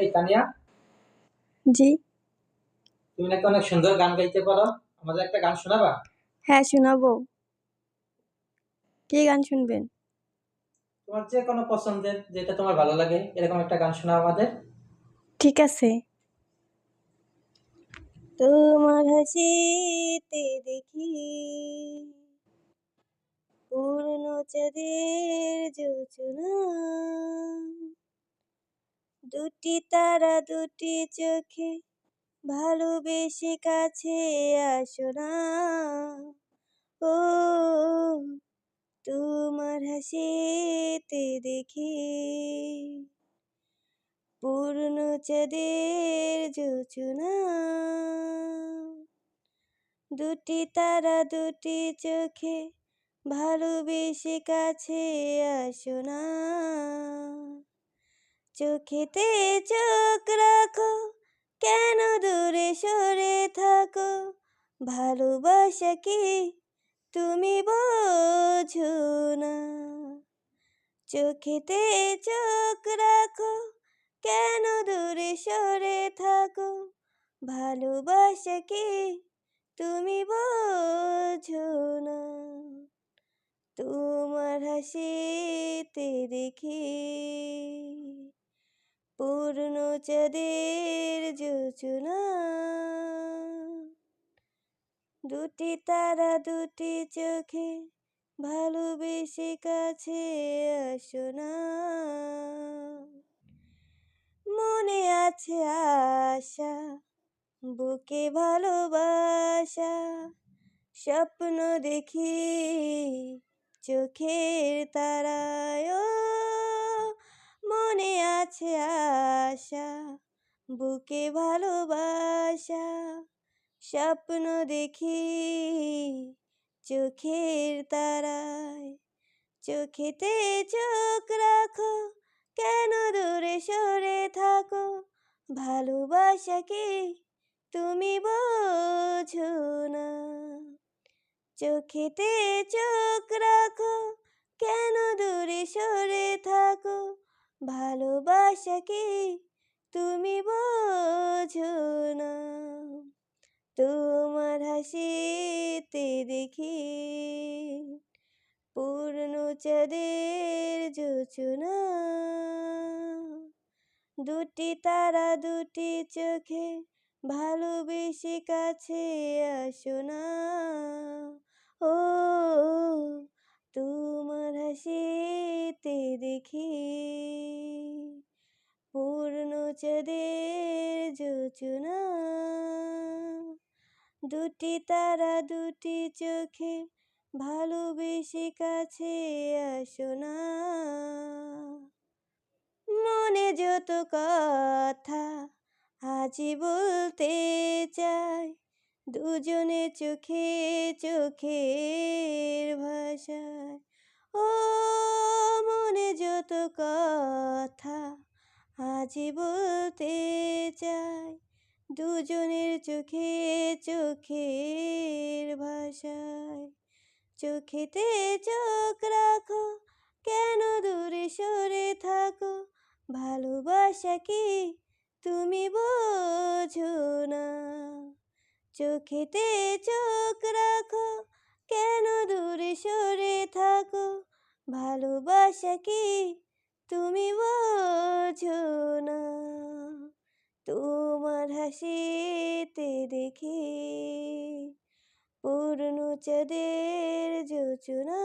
এই তানিয়া, জি। তুমি নাকি অনেক সুন্দর গান গাইতে পারো। আমাদের একটা গান শোনাবা? হ্যাঁ, শোনাবো। কি গান শুনবেন? তোমার যে কোনো পছন্দের, যেটা তোমার ভালো লাগে এরকম একটা গান শোনাও আমাদের। ঠিক আছে। তোমার হাসিতে দেখি পূর্ণ চাঁদের যোজনা, দুটি তারা দুটি চোখে ভালোবেসে কাছে আসো না। ও তোমার হাসিতে দেখি পূর্ণ চাঁদের যোজনা, দুটি তারা দুটি চোখে ভালোবেসে কাছে আসো না। চোখেতে চোখ রাখো, কেন দূরে সরে থাকো, ভালোবাসা কি তুমি বোঝো না। চোখেতে চোখ রাখো, কেন দূরে সরে থাকো, ভালোবাসা কি তুমি বোঝো না। তোমার হাসিতে দেখি পূর্ণ চাঁদের যোজনা, দুটি তারা দুটি চোখে ভালোবেসে কাছে আসো না। মনে আছে আশা, বুকে ভালোবাসা, স্বপ্ন দেখি চোখের তারায়। ও মনে আছে আশা, বুকে ভালোবাসা, স্বপ্ন দেখি চোখের তারায়। চোখেতে চোখ রাখো, কেন দূরে সরে থাকো, ভালোবাসা কি তুমি বোঝো না। চোখেতে চোখ রাখো, কেন দূরে সরে থাকো, ভালোবাসা কি তুমি বোঝো না। তোমার হাসিতে দেখি পূর্ণ চাঁদের যোজনা, দুটি তারা দুটি চোখে ভালোবেসে কাছে আসো না। ও তোমার হাসিতে দেখি পূর্ণ চাঁদের যোজনা, দুটি তারা দুটি চোখে ভালোবেসে কাছে আসো না। মনে যত কথা আজই বলতে চাই, দুজনে চোখে চোখের ভাষায়। ও মনে যত কথা আজই বলতে চাই, দুজনের চোখে চোখের ভাষায়। চোখেতে চোখ রাখো, কেন দূরে সরে থাকো, ভালোবাসা কি তুমি বোঝো না। চোখেতে চোখ রাখো, কেন দূরে সরে থাকো, ভালোবাসা কি তুমি বোঝো না। তোমার হাসিতে দেখি পূর্ণ চাঁদের যোজনা,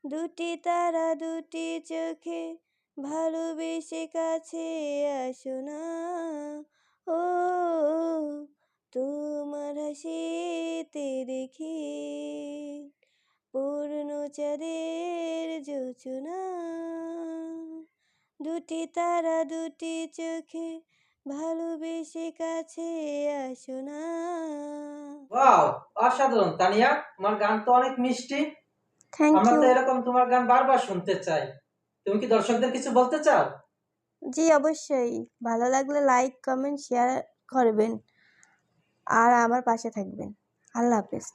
দুটি তারা দুটি চোখে ভালোবেসে কাছে আসো না। ও তোমার হাসিতে দেখি পূর্ণ চাঁদের যোজনা, দুটি তারা দুটি চোখে ভালোবেসে কাছে আসো না। ওয়াও, অসাধারণ তানিয়া, তোমার গান তো অনেক মিষ্টি। থ্যাংক আমরা ইউ। তো এরকম তোমার গান বারবার শুনতে চাই। তুমি কি দর্শকদের কিছু বলতে চাও? জি, অবশ্যই। ভালো লাগলে লাইক কমেন্ট শেয়ার করবেন আর আমার পাশে থাকবেন। আল্লাহ হাফেজ।